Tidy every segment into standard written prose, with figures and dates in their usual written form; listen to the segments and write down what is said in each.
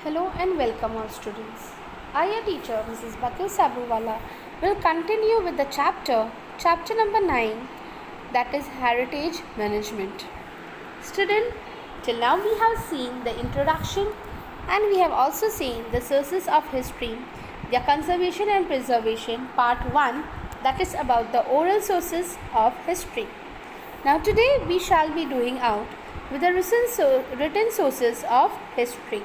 Hello and welcome all students. I, your teacher, Mrs. Bakil Sabruwala, will continue with the chapter number 9, that is Heritage Management. Student, till now we have seen the introduction and we have also seen the sources of history, their conservation and preservation, part 1, that is about the oral sources of history. Now today we shall be doing out with the written sources of history.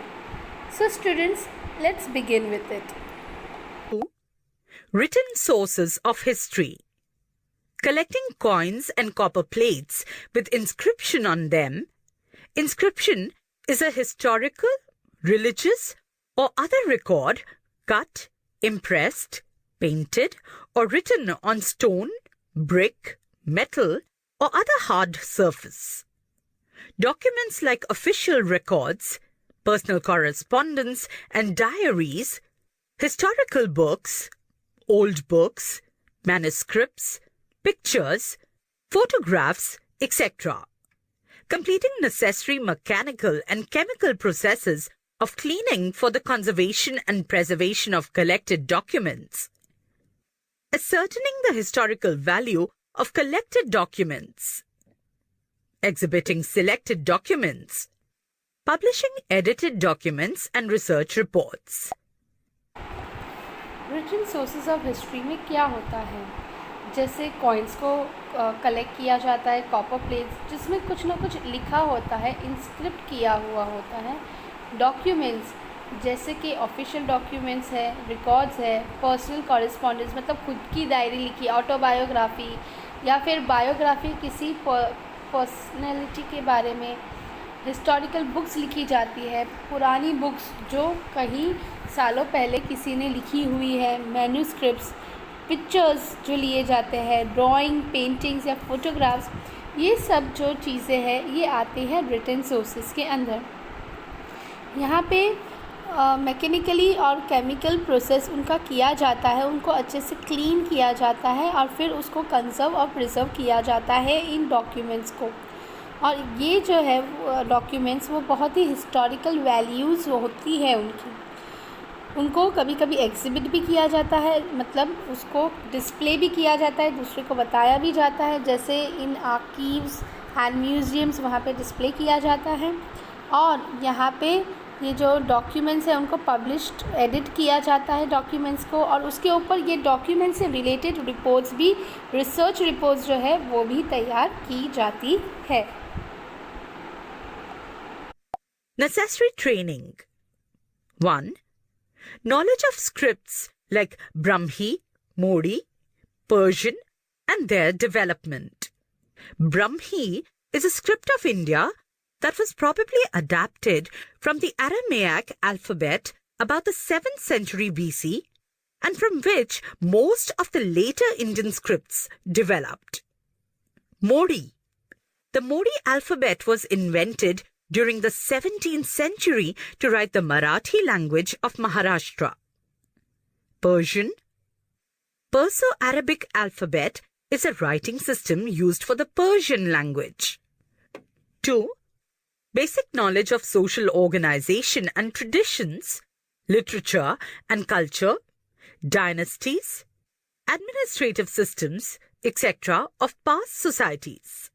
So students, let's begin with it. Written sources of history. Collecting coins and copper plates with inscription on them. Inscription is a historical, religious, or other record cut, impressed, painted, or written on stone, brick, metal, or other hard surface. Documents like official records, personal correspondence and diaries, historical books, old books, manuscripts, pictures, photographs, etc. Completing necessary mechanical and chemical processes of cleaning for the conservation and preservation of collected documents. Ascertaining the historical value of collected documents. Exhibiting selected documents. Publishing edited documents and research reports. Written sources of history में क्या होता है? जैसे coins को collect किया जाता है, copper plates जिसमें कुछ ना कुछ लिखा होता है, इंस्क्रिप्ट किया हुआ होता है, डॉक्यूमेंट्स जैसे कि ऑफिशियल डॉक्यूमेंट्स है, रिकॉर्ड्स है, पर्सनल कॉरेस्पॉन्डेंस मतलब खुद की डायरी लिखी, ऑटोबायोग्राफी या फिर बायोग्राफी किसी पर्सनैलिटी के बारे में, हिस्टोरिकल बुक्स लिखी जाती है, पुरानी बुक्स जो कहीं सालों पहले किसी ने लिखी हुई है, मैन्यूस्क्रिप्ट्स, पिक्चर्स जो लिए जाते हैं, ड्राइंग, पेंटिंग्स या फोटोग्राफ्स, ये सब जो चीज़ें हैं ये आती हैं रिटन सोर्सेज के अंदर. यहाँ पे मैकेनिकली और केमिकल प्रोसेस उनका किया जाता है, उनको अच्छे से क्लीन किया जाता है और फिर उसको कंजर्व और प्रिजर्व किया जाता है इन डॉक्यूमेंट्स को. और ये जो है डॉक्यूमेंट्स वो बहुत ही हिस्टोरिकल वैल्यूज़ होती है उनको कभी कभी एग्जिबिट भी किया जाता है, मतलब उसको डिस्प्ले भी किया जाता है, दूसरे को बताया भी जाता है, जैसे इन आर्कीव्स एंड म्यूज़ियम्स वहाँ पे डिस्प्ले किया जाता है. और यहाँ पे ये जो डॉक्यूमेंट्स हैं उनको पब्लिश्ड एडिट किया जाता है डॉक्यूमेंट्स को, और उसके ऊपर ये डॉक्यूमेंट्स से रिलेटेड रिपोर्ट्स भी, रिसर्च रिपोर्ट्स जो है वो भी तैयार की जाती है. Necessary training. 1. Knowledge of scripts like Brahmi, Modi, Persian and their development. Brahmi is a script of India that was probably adapted from the Aramaic alphabet about the 7th century BC and from which most of the later Indian scripts developed. Modi. The Modi alphabet was invented during the 17th century to write the Marathi language of Maharashtra. Persian. Perso-Arabic alphabet is a writing system used for the Persian language. 2. Basic knowledge of social organization and traditions, literature and culture, dynasties, administrative systems, etc. of past societies.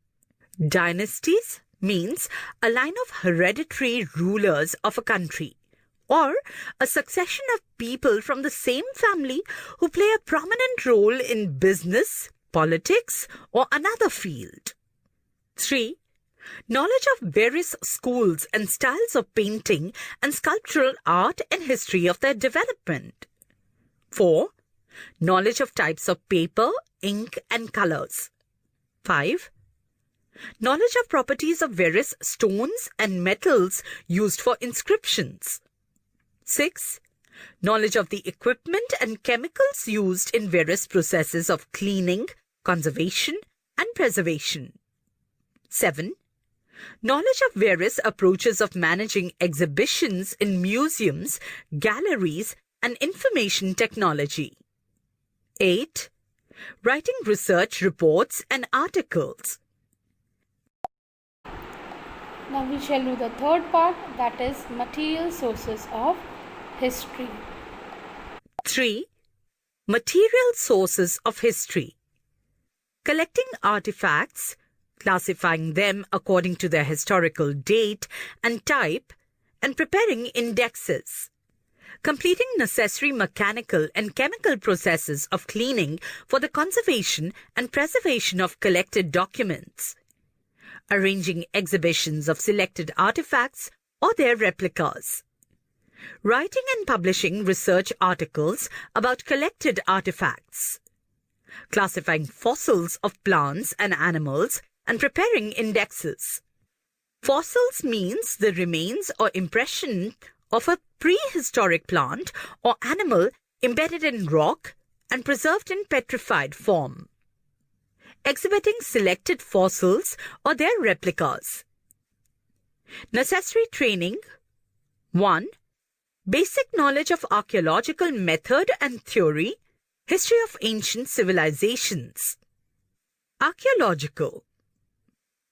Dynasties means a line of hereditary rulers of a country or a succession of people from the same family who play a prominent role in business, politics or another field. 3. Knowledge of various schools and styles of painting and sculptural art and history of their development. 4. Knowledge of types of paper, ink and colors. 5. Knowledge of properties of various stones and metals used for inscriptions. 6. Knowledge of the equipment and chemicals used in various processes of cleaning, conservation and preservation. 7. Knowledge of various approaches of managing exhibitions in museums, galleries and information technology. 8. Writing research reports and articles. Now we shall do the third part, that is material sources of history. 3. Material sources of history. Collecting artifacts, classifying them according to their historical date and type, and preparing indexes. Completing necessary mechanical and chemical processes of cleaning for the conservation and preservation of collected documents. Arranging exhibitions of selected artifacts or their replicas. Writing and publishing research articles about collected artifacts. Classifying fossils of plants and animals and preparing indexes. Fossils means the remains or impression of a prehistoric plant or animal embedded in rock and preserved in petrified form. Exhibiting selected fossils or their replicas. Necessary training. 1. Basic knowledge of archaeological method and theory, history of ancient civilizations. Archaeological.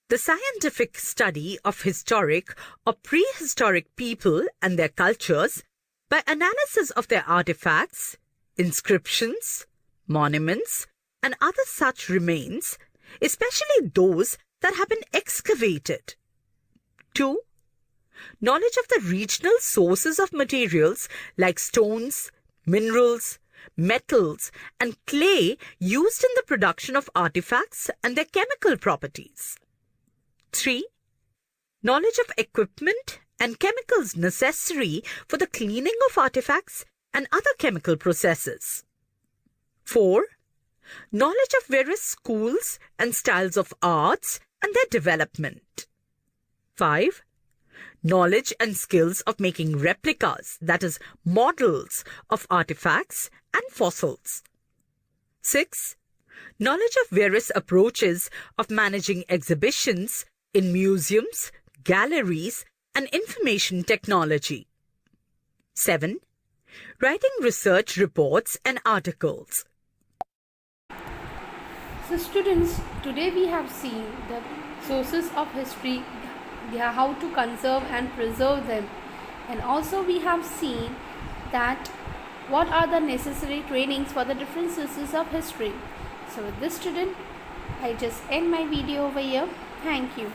The scientific study of historic or prehistoric people and their cultures by analysis of their artifacts, inscriptions, monuments, and other such remains, especially those that have been excavated. 2. Knowledge of the regional sources of materials like stones, minerals, metals, and clay used in the production of artifacts and their chemical properties. 3. Knowledge of equipment and chemicals necessary for the cleaning of artifacts and other chemical processes. 4. Knowledge of various schools and styles of arts and their development. 5. Knowledge and skills of making replicas, that is, models of artifacts and fossils. 6. Knowledge of various approaches of managing exhibitions in museums, galleries, and information technology. 7. Writing research reports and articles. So students, today we have seen the sources of history, how to conserve and preserve them, and also we have seen that what are the necessary trainings for the different sources of history. So with this, student, I just end my video over here. Thank you.